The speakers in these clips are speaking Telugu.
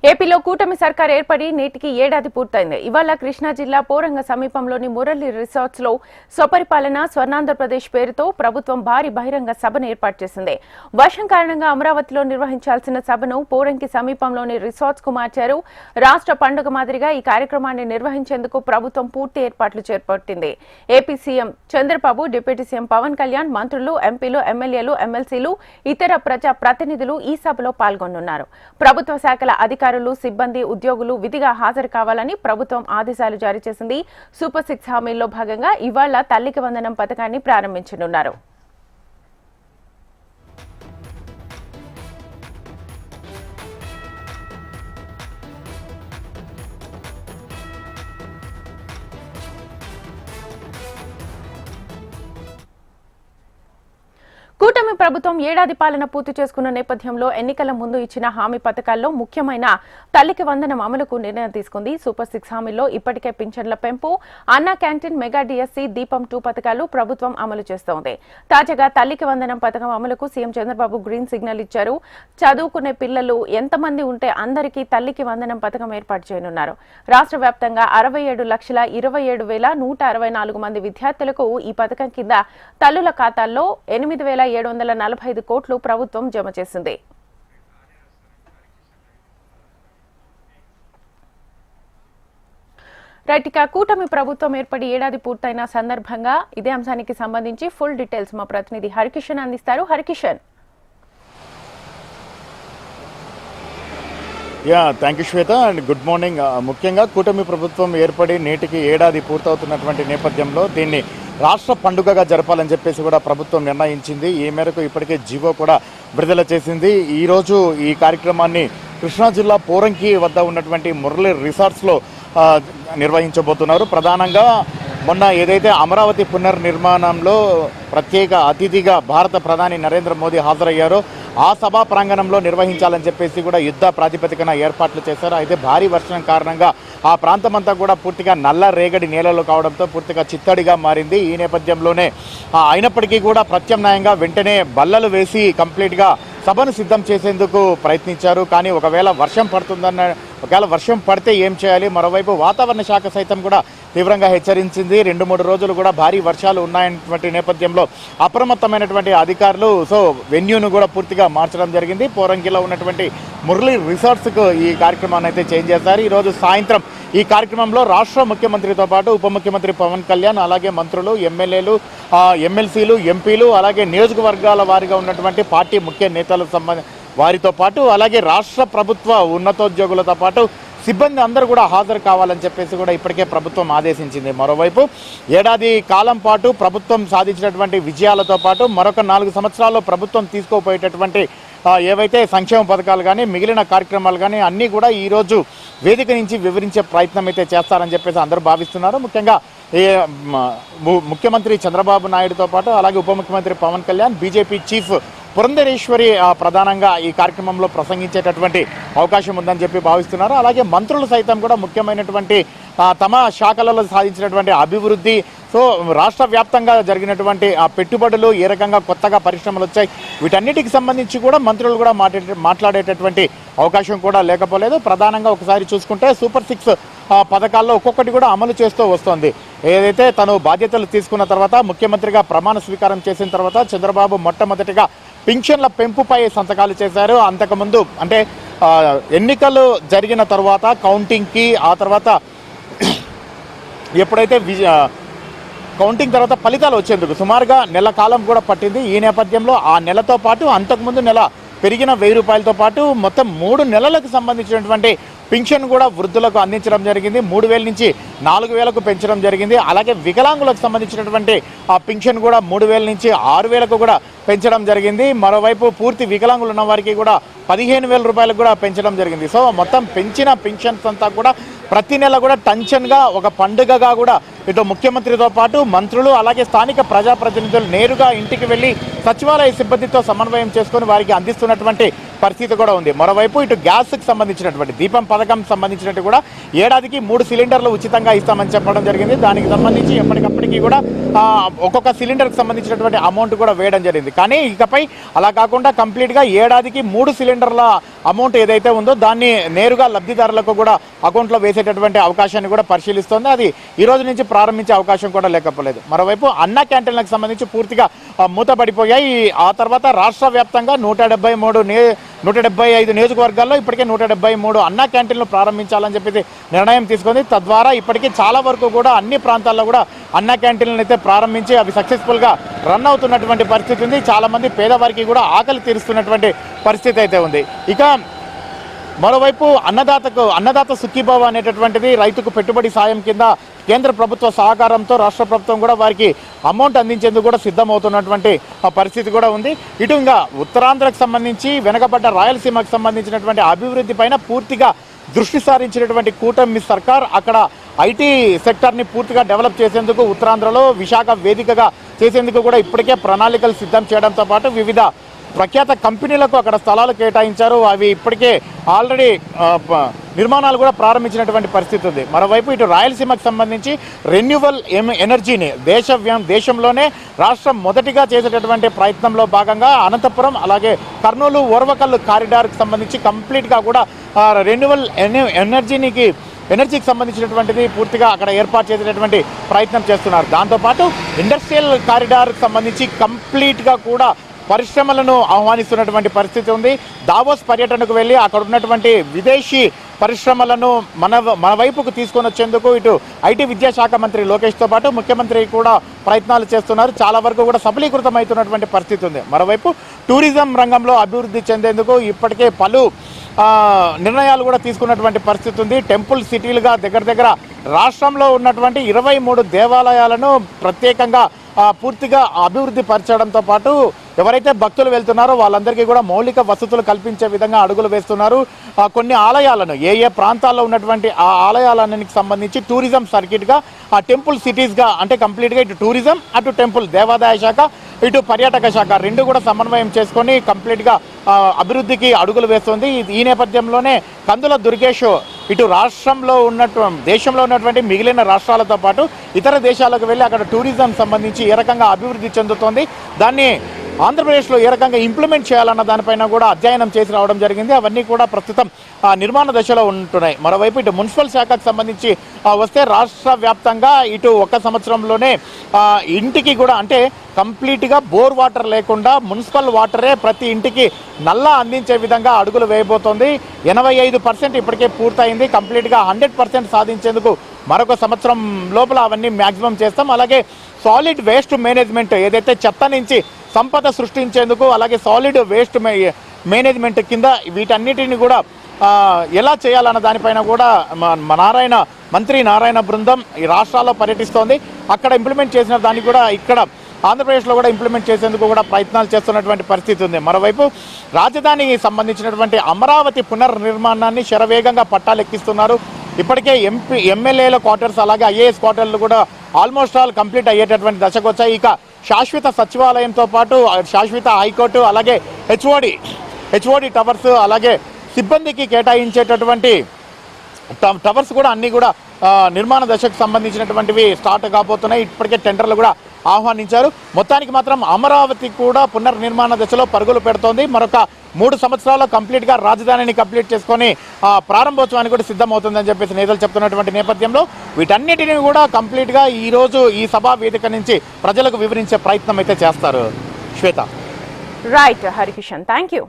ఏపీలో కూటమి సర్కార్ ఏర్పడి నేటికి ఏడాది పూర్తయింది. ఇవాళ కృష్ణా జిల్లా పోరంగ సమీపంలోని మురళి రిసార్ట్స్ లో స్వపరిపాలన స్వర్ణాంధ్రప్రదేశ్ పేరుతో ప్రభుత్వం భారీ బహిరంగ సభను ఏర్పాటు చేసింది. వర్షం కారణంగా అమరావతిలో నిర్వహించాల్సిన సభను పోరంకి సమీపంలోని రిసార్ట్స్ కు మార్చారు. రాష్ట్ర పండుగ మాదిరిగా ఈ కార్యక్రమాన్ని నిర్వహించేందుకు ప్రభుత్వం పూర్తి ఏర్పాట్లు చేపట్టింది. AP CM Chandrababu, deputy CM Pawan Kalyan, మంత్రులు, ఎంపీలు, ఎమ్మెల్యేలు, ఎమ్మెల్సీలు, ఇతర ప్రజా ప్రతినిధులు ఈ సభలో పాల్గొనున్నారు. ప్రభుత్వ శాఖల అధికారులు, సిబ్బంది, ఉద్యోగులు విధిగా హాజరు కావాలని ప్రభుత్వం ఆదేశాలు జారీ చేసింది. సూపర్ 6 హామీల్లో భాగంగా ఇవాళ తల్లికి వందనం పథకాన్ని ప్రారంభించనున్నారు. కూటమి ప్రభుత్వం ఏడాది పాలన పూర్తి చేసుకున్న నేపథ్యంలో ఎన్నికల ముందు ఇచ్చిన హామీ పథకాల్లో ముఖ్యమైన తల్లికి వందనం అమలుకు నిర్ణయం తీసుకుంది. సూపర్ 6 హామీల్లో ఇప్పటికే పింఛన్ల పెంపు, అన్నా క్యాంటీన్, మెగా డిఎస్సీ, దీపం 2 పథకాలు ప్రభుత్వం అమలు చేస్తోంది. తాజాగా తల్లికి వందనం పథకం అమలుకు సీఎం చంద్రబాబు గ్రీన్ సిగ్నల్ ఇచ్చారు. చదువుకునే పిల్లలు ఎంతమంది ఉంటే అందరికీ తల్లికి వందనం పథకం ఏర్పాటు చేయనున్నారు. రాష్ట్ర వ్యాప్తంగా 67,27,164 మంది విద్యార్థులకు ఈ పథకం కింద తల్లుల ఖాతాల్లో 8,745 కోట్లు ప్రభుత్వం జమ చేసింది. రైట్, ఇక కూటమి ప్రభుత్వం ఏర్పడి ఏడాది పూర్తయిన సందర్భంగా ఇదే అంశానికి సంబంధించి ఫుల్ డీటెయిల్స్ మా ప్రతినిధి హరికిషన్ అందిస్తారు. Harikishan. Thank you Shweta and good morning. ముఖ్యంగా కూటమి ప్రభుత్వం ఏర్పడి నేటికి ఏడాది పూర్తవుతున్నటువంటి నేపథ్యంలో దీన్ని రాష్ట్ర పండుగగా జరపాలని చెప్పేసి కూడా ప్రభుత్వం నిర్ణయించింది. ఈ మేరకు ఇప్పటికే జీవో కూడా విడుదల చేసింది. ఈరోజు ఈ కార్యక్రమాన్ని కృష్ణా జిల్లా పోరంకి వద్ద ఉన్నటువంటి మురళి రిసార్ట్స్లో నిర్వహించబోతున్నారు. ప్రధానంగా మొన్న ఏదైతే అమరావతి పునర్నిర్మాణంలో ప్రత్యేక అతిథిగా భారత ప్రధాని నరేంద్ర మోదీ హాజరయ్యారో ఆ సభా ప్రాంగణంలో నిర్వహించాలని చెప్పేసి కూడా యుద్ధ ప్రాతిపదికన ఏర్పాట్లు చేశారు. అయితే భారీ వర్షం కారణంగా ఆ ప్రాంతమంతా కూడా పూర్తిగా నల్ల రేగడి నేలలు కావడంతో పూర్తిగా చిత్తడిగా మారింది. ఈ నేపథ్యంలోనే అయినప్పటికీ కూడా ప్రత్యామ్నాయంగా వెంటనే బల్లలు వేసి కంప్లీట్గా సభను సిద్ధం చేసేందుకు ప్రయత్నించారు. కానీ ఒకవేళ వర్షం పడితే ఏం చేయాలి? మరోవైపు వాతావరణ శాఖ సైతం కూడా తీవ్రంగా హెచ్చరించింది. 2-3 రోజులు కూడా భారీ వర్షాలు ఉన్నాయన్నటువంటి నేపథ్యంలో అప్రమత్తమైనటువంటి అధికారులు వెన్యూను కూడా పూర్తిగా మార్చడం జరిగింది. పోరంకిలో ఉన్నటువంటి మురళి రిసార్ట్స్కు ఈ కార్యక్రమాన్ని అయితే చేంజ్ చేశారు. ఈరోజు సాయంత్రం ఈ కార్యక్రమంలో రాష్ట్ర ముఖ్యమంత్రితో పాటు ఉప ముఖ్యమంత్రి పవన్ కళ్యాణ్, అలాగే మంత్రులు, ఎమ్మెల్యేలు, ఎమ్మెల్సీలు, ఎంపీలు, అలాగే నియోజకవర్గాల వారిగా ఉన్నటువంటి పార్టీ ముఖ్య నేతల వారితో పాటు అలాగే రాష్ట్ర ప్రభుత్వ ఉన్నతోద్యోగులతో పాటు సిబ్బంది అందరూ కూడా హాజరు కావాలని చెప్పేసి కూడా ఇప్పటికే ప్రభుత్వం ఆదేశించింది. మరోవైపు ఏడాది కాలం పాటు ప్రభుత్వం సాధించినటువంటి విజయాలతో పాటు మరొక 4 సంవత్సరాల్లో ప్రభుత్వం తీసుకోపోయేటటువంటి ఏవైతే సంక్షేమ పథకాలు కానీ మిగిలిన కార్యక్రమాలు కానీ అన్నీ కూడా ఈరోజు వేదిక నుంచి వివరించే ప్రయత్నం అయితే చేస్తారని చెప్పేసి అందరూ భావిస్తున్నారు. ముఖ్యంగా ముఖ్యమంత్రి చంద్రబాబు నాయుడుతో పాటు అలాగే ఉప ముఖ్యమంత్రి పవన్ కళ్యాణ్, బీజేపీ చీఫ్ పురంధరేశ్వరి ప్రధానంగా ఈ కార్యక్రమంలో ప్రసంగించేటటువంటి అవకాశం ఉందని చెప్పి భావిస్తున్నారు. అలాగే మంత్రులు సైతం కూడా ముఖ్యమైనటువంటి తమ శాఖలలో సాధించినటువంటి అభివృద్ధి, రాష్ట్ర వ్యాప్తంగా జరిగినటువంటి పెట్టుబడులు, ఏ రకంగా కొత్తగా పరిశ్రమలు వచ్చాయి, వీటన్నిటికి సంబంధించి కూడా మంత్రులు కూడా మాట్లాడేటటువంటి అవకాశం కూడా లేకపోలేదు. ప్రధానంగా ఒకసారి చూసుకుంటే సూపర్ 6 పథకాల్లో ఒక్కొక్కటి కూడా అమలు చేస్తూ వస్తోంది. ఏదైతే తను బాధ్యతలు తీసుకున్న తర్వాత ముఖ్యమంత్రిగా ప్రమాణ స్వీకారం చేసిన తర్వాత చంద్రబాబు మొట్టమొదటిగా పింఛన్ల పెంపుపై సంతకాలు చేశారు. అంతకుముందు అంటే ఎన్నికలు జరిగిన తర్వాత కౌంటింగ్కి ఆ తర్వాత ఎప్పుడైతే కౌంటింగ్ తర్వాత ఫలితాలు వచ్చేందుకు సుమారుగా నెల కాలం కూడా పట్టింది. ఈ నేపథ్యంలో ఆ నెలతో పాటు అంతకుముందు నెల పెరిగిన 1000 రూపాయలతో పాటు మొత్తం 3 నెలలకు సంబంధించినటువంటి పింఛన్ కూడా వృద్ధులకు అందించడం జరిగింది. 3,000 నుంచి 4,000కు పెంచడం జరిగింది. అలాగే వికలాంగులకు సంబంధించినటువంటి ఆ పింఛన్ కూడా 3,000 నుంచి 6,000కు కూడా పెంచడం జరిగింది. మరోవైపు పూర్తి వికలాంగులు ఉన్న వారికి కూడా 15,000 రూపాయలకు కూడా పెంచడం జరిగింది. మొత్తం పెంచిన పింఛన్స్ అంతా కూడా ప్రతి నెల కూడా టెన్షన్గా ఒక పండుగగా కూడా ఇటు ముఖ్యమంత్రితో పాటు మంత్రులు అలాగే స్థానిక ప్రజాప్రతినిధులు నేరుగా ఇంటికి వెళ్ళి సచివాలయ సిబ్బందితో సమన్వయం చేసుకొని వారికి అందిస్తున్నటువంటి పరిస్థితి కూడా ఉంది. మరోవైపు ఇటు గ్యాస్కి సంబంధించినటువంటి దీపం పథకం సంబంధించినట్టు కూడా ఏడాదికి 3 సిలిండర్లు ఉచితంగా ఇస్తామని చెప్పడం జరిగింది. దానికి సంబంధించి ఎప్పటికప్పటికీ కూడా ఒక్కొక్క సిలిండర్కి సంబంధించినటువంటి అమౌంట్ కూడా వేయడం జరిగింది. కానీ ఇకపై అలా కాకుండా కంప్లీట్గా ఏడాదికి 3 సిలిండర్ల అమౌంట్ ఏదైతే ఉందో దాన్ని నేరుగా లబ్ధిదారులకు కూడా అకౌంట్లో వేసేటటువంటి అవకాశాన్ని కూడా పరిశీలిస్తోంది. అది ఈ రోజు నుంచి ప్రారంభించే అవకాశం కూడా లేకపోలేదు. మరోవైపు అన్న క్యాంటీన్లకు సంబంధించి పూర్తిగా మూతపడిపోయాయి. ఆ తర్వాత రాష్ట్ర వ్యాప్తంగా 175 నియోజకవర్గాల్లో ఇప్పటికే 173 అన్నా క్యాంటీన్లు ప్రారంభించాలని చెప్పేసి నిర్ణయం తీసుకుంది. తద్వారా ఇప్పటికీ చాలా వరకు కూడా అన్ని ప్రాంతాల్లో కూడా అన్నా క్యాంటీన్లను అయితే ప్రారంభించి అవి సక్సెస్ఫుల్గా రన్ అవుతున్నటువంటి పరిస్థితి ఉంది. చాలామంది పేదవారికి కూడా ఆకలి తీరుస్తున్నటువంటి పరిస్థితి అయితే ఉంది. ఇక మరోవైపు అన్నదాత సుఖీభావ అనేటటువంటిది రైతుకు పెట్టుబడి సాయం కింద కేంద్ర ప్రభుత్వ సహకారంతో రాష్ట్ర ప్రభుత్వం కూడా వారికి అమౌంట్ అందించేందుకు కూడా సిద్ధమవుతున్నటువంటి పరిస్థితి కూడా ఉంది. ఇటు ఇంకా ఉత్తరాంధ్రకు సంబంధించి వెనకబడ్డ రాయలసీమకు సంబంధించినటువంటి అభివృద్ధి పైన పూర్తిగా దృష్టి సారించినటువంటి కూటమి సర్కార్ అక్కడ ఐటీ సెక్టర్ని పూర్తిగా డెవలప్ చేసేందుకు ఉత్తరాంధ్రలో విశాఖ వేదికగా చేసేందుకు కూడా ఇప్పటికే ప్రణాళికలు సిద్ధం చేయడంతో పాటు వివిధ ప్రఖ్యాత కంపెనీలకు అక్కడ స్థలాలు కేటాయించారు. అవి ఇప్పటికే ఆల్రెడీ నిర్మాణాలు కూడా ప్రారంభించినటువంటి పరిస్థితి ఉంది. మరోవైపు ఇటు రాయలసీమకు సంబంధించి రెన్యూవల్ ఎనర్జీని దేశంలోనే రాష్ట్రం మొదటిగా చేసేటటువంటి ప్రయత్నంలో భాగంగా అనంతపురం అలాగే కర్నూలు ఓర్వకల్లు కారిడార్కి సంబంధించి కంప్లీట్గా కూడా రెన్యూవల్ ఎనర్జీకి సంబంధించినటువంటిది పూర్తిగా అక్కడ ఏర్పాటు చేసేటటువంటి ప్రయత్నం చేస్తున్నారు. దాంతోపాటు ఇండస్ట్రియల్ కారిడార్కి సంబంధించి కంప్లీట్గా కూడా పరిశ్రమలను ఆహ్వానిస్తున్నటువంటి పరిస్థితి ఉంది. దావోస్ పర్యటనకు వెళ్ళి అక్కడ ఉన్నటువంటి విదేశీ పరిశ్రమలను మన వైపుకు తీసుకొని వచ్చేందుకు ఇటు ఐటీ విద్యాశాఖ మంత్రి లోకేష్తో పాటు ముఖ్యమంత్రి కూడా ప్రయత్నాలు చేస్తున్నారు. చాలా వరకు కూడా సఫలీకృతం అవుతున్నటువంటి పరిస్థితి ఉంది. మరోవైపు టూరిజం రంగంలో అభివృద్ధి చెందేందుకు ఇప్పటికే పలు నిర్ణయాలు కూడా తీసుకున్నటువంటి పరిస్థితి ఉంది. టెంపుల్ సిటీలుగా దగ్గర రాష్ట్రంలో ఉన్నటువంటి 23 దేవాలయాలను ప్రత్యేకంగా పూర్తిగా అభివృద్ధి పరచడంతో పాటు ఎవరైతే భక్తులు వెళ్తున్నారో వాళ్ళందరికీ కూడా మౌలిక వసతులు కల్పించే విధంగా అడుగులు వేస్తున్నారు. కొన్ని ఆలయాలను ఏ ప్రాంతాల్లో ఉన్నటువంటి ఆ ఆలయాలన్నిటికి సంబంధించి టూరిజం సర్కిట్గా ఆ టెంపుల్ సిటీస్గా అంటే కంప్లీట్గా ఇటు టూరిజం అటు టెంపుల్ దేవాదాయ శాఖ ఇటు పర్యాటక శాఖ రెండు కూడా సమన్వయం చేసుకొని కంప్లీట్గా అభివృద్ధికి అడుగులు వేస్తుంది. ఈ నేపథ్యంలోనే కందుల దుర్గేష్ ఇటు దేశంలో ఉన్నటువంటి మిగిలిన రాష్ట్రాలతో పాటు ఇతర దేశాలకు వెళ్ళి అక్కడ టూరిజం సంబంధించి ఏ రకంగా అభివృద్ధి చెందుతోంది, దాన్ని ఆంధ్రప్రదేశ్లో ఏ రకంగా ఇంప్లిమెంట్ చేయాలన్న దానిపైన కూడా అధ్యయనం చేసి రావడం జరిగింది. అవన్నీ కూడా ప్రస్తుతం నిర్మాణ దశలో ఉంటున్నాయి. మరోవైపు ఇటు మున్సిపల్ శాఖకు సంబంధించి వస్తే రాష్ట్ర వ్యాప్తంగా ఇటు ఒక సంవత్సరంలోనే ఇంటికి కూడా అంటే కంప్లీట్గా బోర్ వాటర్ లేకుండా మున్సిపల్ వాటరే ప్రతి ఇంటికి నల్లా అందించే విధంగా అడుగులు వేయబోతోంది. 85% ఇప్పటికే పూర్తయింది. కంప్లీట్గా 100% సాధించేందుకు మరొక సంవత్సరం లోపల అవన్నీ మ్యాక్సిమం చేస్తాం. అలాగే సాలిడ్ వేస్ట్ మేనేజ్మెంట్ ఏదైతే చెత్త నుంచి సంపద సృష్టించేందుకు అలాగే సాలిడ్ వేస్ట్ మేనేజ్మెంట్ కింద వీటన్నిటిని కూడా ఎలా చేయాలన్న దానిపైన కూడా మంత్రి నారాయణ బృందం ఈ రాష్ట్రాల్లో పర్యటిస్తోంది. అక్కడ ఇంప్లిమెంట్ చేసిన దాన్ని కూడా ఇక్కడ ఆంధ్రప్రదేశ్లో కూడా ఇంప్లిమెంట్ చేసేందుకు కూడా ప్రయత్నాలు చేస్తున్నటువంటి పరిస్థితి ఉంది. మరోవైపు రాజధానికి సంబంధించినటువంటి అమరావతి పునర్నిర్మాణాన్ని శరవేగంగా పట్టాలెక్కిస్తున్నారు. ఇప్పటికే ఎమ్మెల్యేల క్వార్టర్స్ అలాగే ఐఏఎస్ క్వార్టర్లు కూడా ఆల్మోస్ట్ ఆల్ కంప్లీట్ అయ్యేటటువంటి దశకు వచ్చాయి. ఇక శాశ్వత సచివాలయంతో పాటు శాశ్వత హైకోర్టు అలాగే హెచ్ఓడి టవర్స్ అలాగే సిబ్బందికి కేటాయించేటటువంటి టవర్స్ కూడా అన్నీ కూడా నిర్మాణ దశకు సంబంధించినటువంటివి స్టార్ట్ కాబోతున్నాయి. ఇప్పటికే టెండర్లు కూడా ఆహ్వానించారు. మొత్తానికి మాత్రం అమరావతి కూడా పునర్నిర్మాణ దశలో పరుగులు పెడుతోంది. మరొక 3 సంవత్సరాల్లో కంప్లీట్గా రాజధానిని కంప్లీట్ చేసుకొని ప్రారంభోత్సవానికి కూడా సిద్ధమవుతుందని చెప్పేసి నేతలు చెప్తున్నటువంటి నేపథ్యంలో వీటన్నిటిని కూడా కంప్లీట్గా ఈరోజు ఈ సభా వేదిక నుంచి ప్రజలకు వివరించే ప్రయత్నం అయితే చేస్తారు. Shweta. Right Harikishan, thank you.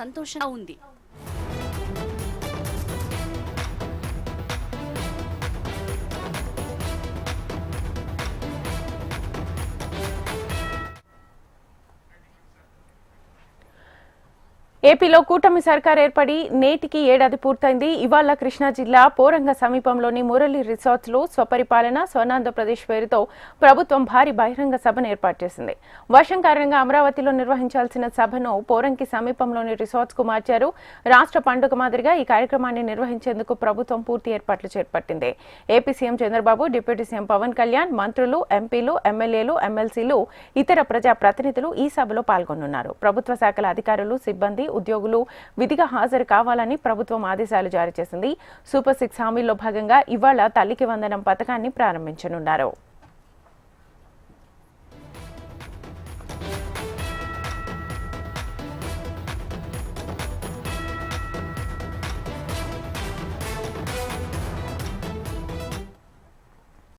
సంతోషంగా ఉంది. ఏపీలో కూటమి సర్కార్ ఏర్పడి నేటికి ఏడాది పూర్తయింది. ఇవాళ కృష్ణా జిల్లా పోరంగ సమీపంలోని మురళి రిసార్ట్స్ లో స్వపరిపాలన స్వర్ణాంధ్రప్రదేశ్ పేరుతో ప్రభుత్వం భారీ బహిరంగ సభను ఏర్పాటు చేసింది. వర్షం కారణంగా అమరావతిలో నిర్వహించాల్సిన సభను పోరంకి సమీపంలోని రిసార్ట్స్ కు మార్చారు. రాష్ట్ర పండుగ మాదిరిగా ఈ కార్యక్రమాన్ని నిర్వహించేందుకు ప్రభుత్వం పూర్తి ఏర్పాట్లు చేపట్టింది. AP CM Chandrababu, deputy CM Pawan Kalyan, మంత్రులు, ఎంపీలు, ఎమ్మెల్యేలు, ఎమ్మెల్సీలు, ఇతర ప్రజా ప్రతినిధులు ఈ సభలో పాల్గొనున్నారు. ప్రభుత్వ శాఖల అధికారులు, సిబ్బంది, ఉద్యోగులు విధిగా హాజరు కావాలని ప్రభుత్వం ఆదేశాలు జారీ చేసింది. సూపర్ 6 హామీల్లో భాగంగా ఇవాళ తల్లికి వందనం పథకాన్ని ప్రారంభించనున్నారు.